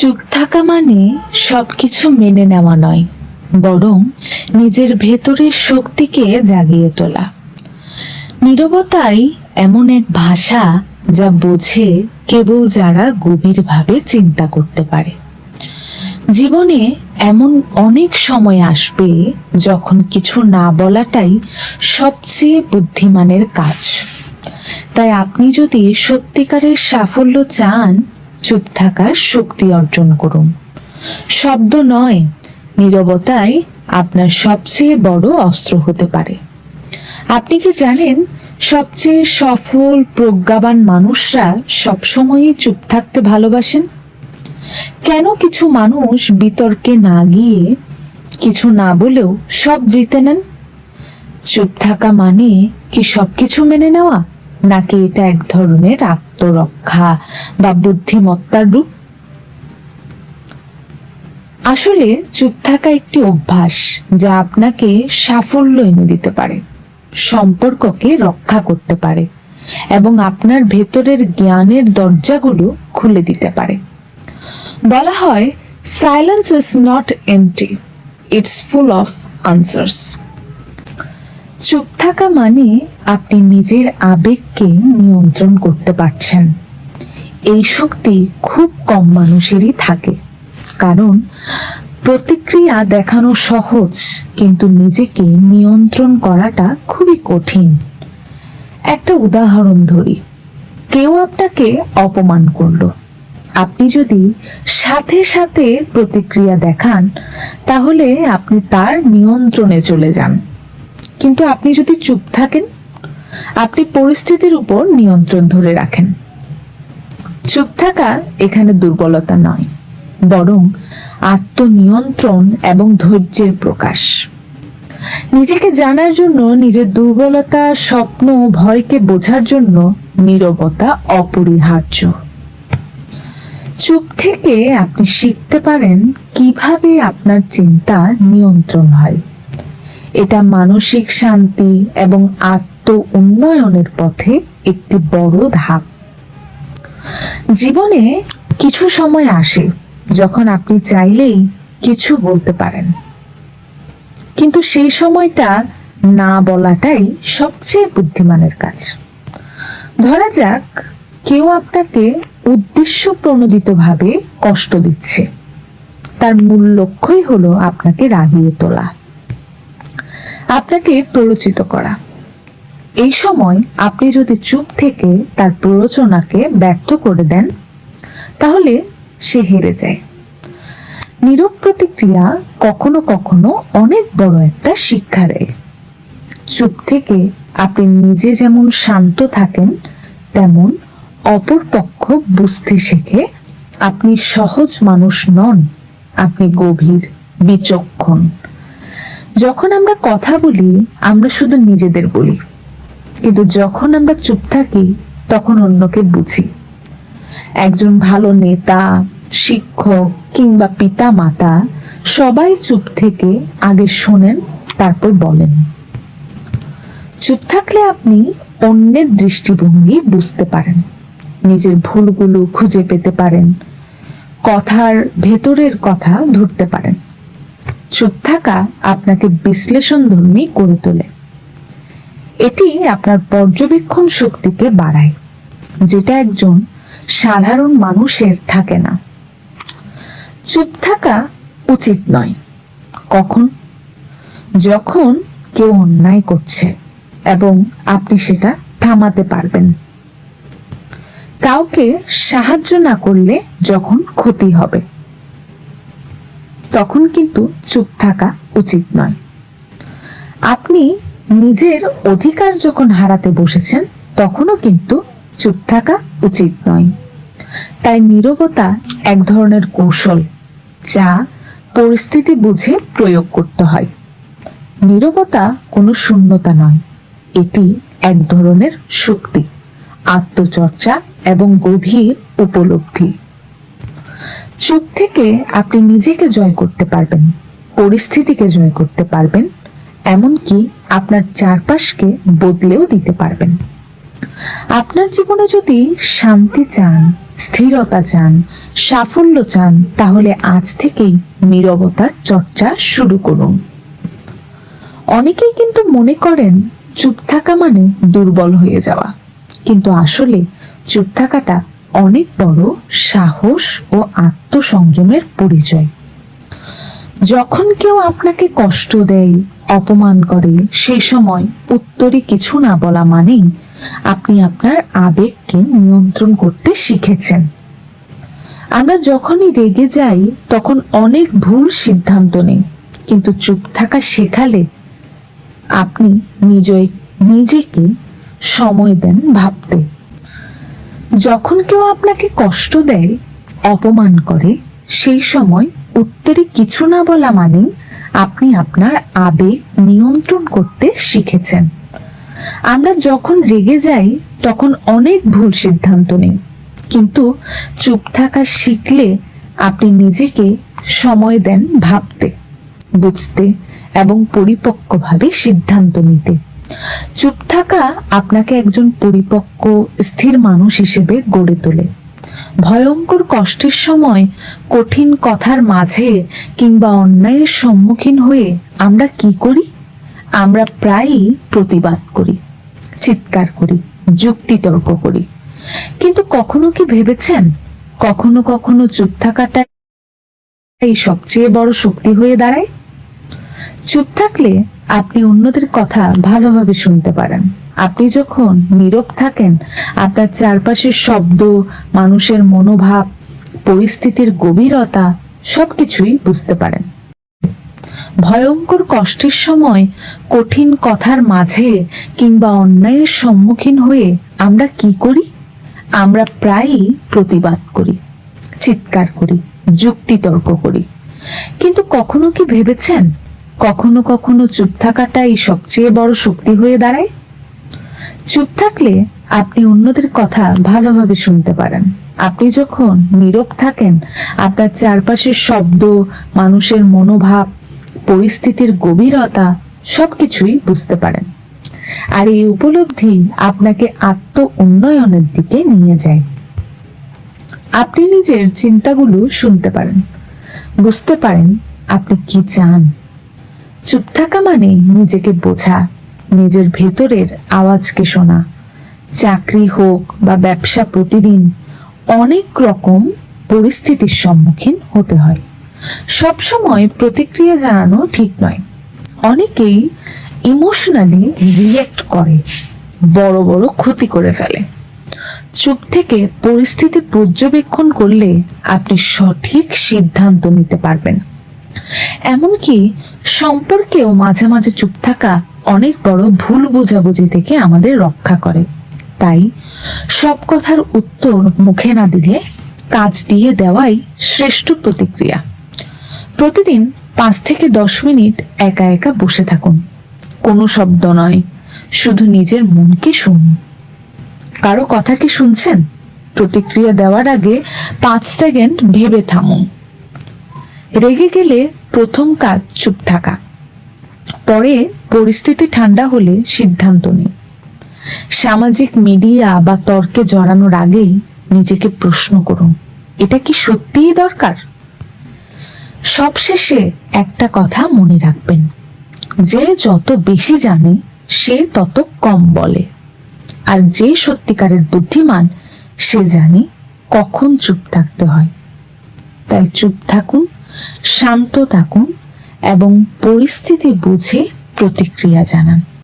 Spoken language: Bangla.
চুপ থাকা মানে সবকিছু মেনে নেওয়া নয়, বরং নিজের ভেতরের শক্তিকে জাগিয়ে তোলা। নীরবতাই এমন এক ভাষা যা বোঝে কেবল যারা গভীরভাবে চিন্তা করতে পারে। জীবনে এমন অনেক সময় আসবে যখন কিছু না বলাটাই সবচেয়ে বুদ্ধিমানের কাজ। তাই আপনি যদি সত্যিকারের সাফল্য চান, চুপ থাকার শক্তি অর্জন করুন। শব্দ নয়, নীরবতাই আপনার সবচেয়ে বড় অস্ত্র হতে পারে। আপনি কি জানেন, সবচেয়ে সফল প্রজ্ঞাবান মানুষরা সবসময়ই চুপ থাকতে ভালোবাসেন? কেন কিছু মানুষ বিতর্কে না গিয়ে, কিছু না বলেও সব জিতে নেন? চুপ থাকা মানে কি সবকিছু মেনে নেওয়া, নাকি এটা এক ধরনের আত্মরক্ষা বা বুদ্ধিমত্তার রূপ? আসলে চুপ থাকা একটি অভ্যাস যা আপনাকে সাফল্য এনে দিতে পারে, সম্পর্ককে রক্ষা করতে পারে এবং আপনার ভেতরের জ্ঞানের দরজাগুলো খুলে দিতে পারে। বলা হয়, silence is not empty, it's full of answers. চুপ থাকা মানে আপনি নিজের আবেগকে নিয়ন্ত্রণ করতে পারছেন। এই শক্তি খুব কম মানুষেরই থাকে, কারণ প্রতিক্রিয়া দেখানো সহজ, কিন্তু নিজেকে নিয়ন্ত্রণ করাটা খুবই কঠিন। একটা উদাহরণ ধরি, কেউ আপনাকে অপমান করলো। আপনি যদি সাথে সাথে প্রতিক্রিয়া দেখান, তাহলে আপনি তার নিয়ন্ত্রণে চলে যান। কিন্তু আপনি যদি চুপ থাকেন, আপনি পরিস্থিতির উপর নিয়ন্ত্রণ ধরে রাখেন। চুপ থাকা এখানে দুর্বলতা নয়, বরং আত্মনিয়ন্ত্রণ এবং ধৈর্যের প্রকাশ। নিজেকে জানার জন্য, নিজের দুর্বলতা, স্বপ্ন, ভয়কে বোঝার জন্য নীরবতা অপরিহার্য। চুপ থেকে আপনি শিখতে পারেন কিভাবে আপনার চিন্তা নিয়ন্ত্রণ হয়। এটা মানসিক শান্তি এবং আত্ম উন্নয়নের পথে একটি বড় ধাপ। জীবনে কিছু সময় আসে যখন আপনি চাইলেই কিছু বলতে পারেন, কিন্তু সেই সময়টা না বলাটাই সবচেয়ে বুদ্ধিমানের কাজ। ধরা যাক, কেউ আপনাকে উদ্দেশ্য প্রণোদিতভাবে কষ্ট দিচ্ছে। তার মূল লক্ষ্যই হলো আপনাকে রাগিয়ে তোলা, আপনাকে প্ররোচিত করা। এই সময় আপনি যদি চুপ থেকে তার প্ররোচনাকে ব্যর্থ করে দেন, তাহলে সে হেরে যায়। নীরব প্রতিক্রিয়া কখনো কখনো অনেক বড় একটা শিক্ষা দেয়। চুপ থেকে আপনি নিজে যেমন শান্ত থাকেন, তেমন অপর পক্ষ বুঝতে শেখে আপনি সহজ মানুষ নন, আপনি গভীর, বিচক্ষণ। যখন আমরা কথা বলি, আমরা শুধু নিজেদের বলি, কিন্তু যখন আমরা চুপ থাকি, তখন অন্যকে বুঝি। একজন ভালো নেতা, শিক্ষক কিংবা পিতা মাতা সবাই চুপ থেকে আগে শোনেন, তারপর বলেন। চুপ থাকলে আপনি অন্যের দৃষ্টিভঙ্গি বুঝতে পারেন, নিজের ভুলগুলো খুঁজে পেতে পারেন, কথার ভেতরের কথা ধরতে পারেন। চুপ থাকা আপনাকে বিশ্লেষণধর্মী করে তোলে। এটি আপনার পর্যবেক্ষণ শক্তিকে বাড়ায়, যেটা একজন সাধারণ মানুষের থাকে না। চুপ থাকা উচিত নয় কখন? যখন কেউ অন্যায় করছে এবং আপনি সেটা থামাতে পারবেন। কাউকে সাহায্য না করলে যখন ক্ষতি হবে, তখন কিন্তু চুপ থাকা উচিত নয়। আপনি নিজের অধিকার যখন হারাতে বসেছেন, তখনও কিন্তু চুপ থাকা উচিত নয়। তাই নীরবতা এক ধরনের কৌশল, যা পরিস্থিতি বুঝে প্রয়োগ করতে হয়। নীরবতা কোনো শূন্যতা নয়, এটি এক ধরনের শক্তি, আত্মচর্চা এবং গভীর উপলব্ধি। চুপ থেকে আপনি নিজেকে জয় করতে পারবেন, পরিস্থিতিকে জয় করতে পারবেন, এমনকি আপনার চারপাশকে বদলেও দিতে পারবেন। আপনার জীবনে যদি শান্তি চান, স্থিরতা চান, সাফল্য চান, তাহলে আজ থেকেই নীরবতার চর্চা শুরু করুন। অনেকেই কিন্তু মনে করেন চুপ থাকা মানে দুর্বল হয়ে যাওয়া, কিন্তু আসলে চুপ থাকাটা অনেক বড় সাহস ও আত্মসংযমের পরিচয়। যখন কেউ আপনাকে কষ্ট দেয়, অপমান করে, সে সময় উত্তরে কিছু না বলা মানেই আপনি আপনার আবেগকে নিয়ন্ত্রণ করতে শিখেছেন। আমরা যখনই রেগে যাই তখন অনেক ভুল সিদ্ধান্ত নিই, কিন্তু চুপ থাকা শেখালে আপনি নিজেকে সময় দেন ভাবতে। যখন কেউ আপনাকে কষ্ট দেয়, অপমান করে, সেই সময় উত্তরে কিছু না বলা মানে আপনি আপনার আবেগ নিয়ন্ত্রণ করতে শিখেছেন। আমরা যখন রেগে যাই তখন অনেক ভুল সিদ্ধান্ত নিই, কিন্তু চুপ থাকা শিখলে আপনি নিজেকে সময় দেন ভাবতে, বুঝতে এবং পরিপক্কভাবে সিদ্ধান্ত নিতে। চুপ থাকা আপনাকে একজন পরিপক্ক, স্থির মানুষ হিসেবে গড়ে তোলে। ভয়ঙ্কর কষ্টের সময়, কঠিন কথার মাঝে কিংবা অন্যায়ের সম্মুখীন হয়ে আমরা কি করি? আমরা প্রায়ই প্রতিবাদ করি, চিৎকার করি, যুক্তিতর্ক করি। কিন্তু কখনো কি ভেবেছেন, কখনো কখনো চুপ থাকাটা এই সবচেয়ে বড় শক্তি হয়ে দাঁড়ায়? চুপ থাকলে আপনি অন্যদের কথা ভালোভাবে শুনতে পারেন। আপনি যখন নীরব থাকেন, আপনার চারপাশের শব্দ, মানুষের মনোভাব, পরিস্থিতির গভীরতা সবকিছুই বুঝতে পারেন। ভয়ঙ্কর কষ্টের সময়, কঠিন কথার মাঝে কিংবা অন্যায়ের সম্মুখীন হয়ে আমরা কি করি? আমরা প্রায়ই প্রতিবাদ করি, চিৎকার করি, যুক্তিতর্ক করি। কিন্তু কখনো কি ভেবেছেন, কখনো কখনো চুপ থাকাটাই সবচেয়ে বড় শক্তি হয়ে দাঁড়ায়? চুপ থাকলে আপনি অন্যদের কথা ভালোভাবে শুনতে পারেন। আপনি যখন নীরব থাকেন, আপনার চারপাশের শব্দ, মানুষের মনোভাব, পরিস্থিতির গভীরতা সবকিছুই বুঝতে পারেন। আর এই উপলব্ধি আপনাকে আত্ম উন্নয়নের দিকে নিয়ে যায়। আপনি নিজের চিন্তাগুলো শুনতে পারেন, বুঝতে পারেন আপনি কি চান। চুপ থাকা মানে নিজেকে বোঝা, নিজের ভেতরের আওয়াজকে শোনা। চাকরি হোক বা ব্যবসা, প্রতিদিন অনেক রকম পরিস্থিতির সম্মুখীন হতে হয়। সবসময় প্রতিক্রিয়া জানানো ঠিক নয়। অনেকেই ইমোশনালি রিঅ্যাক্ট করে, বড় বড় ক্ষতি করে ফেলে। চুপ থেকে পরিস্থিতি পর্যবেক্ষণ করলে আপনি সঠিক সিদ্ধান্ত নিতে পারবেন। এমনকি সম্পর্কেও মাঝে মাঝে চুপ থাকা অনেক বড় ভুল বোঝাবুঝি থেকে আমাদের রক্ষা করে। তাই সব কথার উত্তর মুখে না দিলে কাজ দিয়ে দেওয়াই শ্রেষ্ঠ প্রতিক্রিয়া। প্রতিদিন 5 থেকে 10 মিনিট একা একা বসে থাকুন। কোনো শব্দ নয়, শুধু নিজের মনকে শুনুন। কারো কথা কি শুনছেন? প্রতিক্রিয়া দেওয়ার আগে 5 সেকেন্ড ভেবে থামুন। রেগে গেলে প্রথম কাজ চুপ থাকা, পরে পরিস্থিতি ঠান্ডা হলে সিদ্ধান্ত নিন। সামাজিক মিডিয়া বা তর্কে জড়ানোর আগেই নিজেকে প্রশ্ন করুন, এটা কি সত্যিই দরকার? সবশেষে একটা কথা মনে রাখবেন, যে যত বেশি জানে সে তত কম বলে, আর যে সত্যিকারের বুদ্ধিমান সে জানে কখন চুপ থাকতে হয়। তাই চুপ থাকুন, শান্ত থাকুন এবং পরিস্থিতি বুঝে প্রতিক্রিয়া জানান।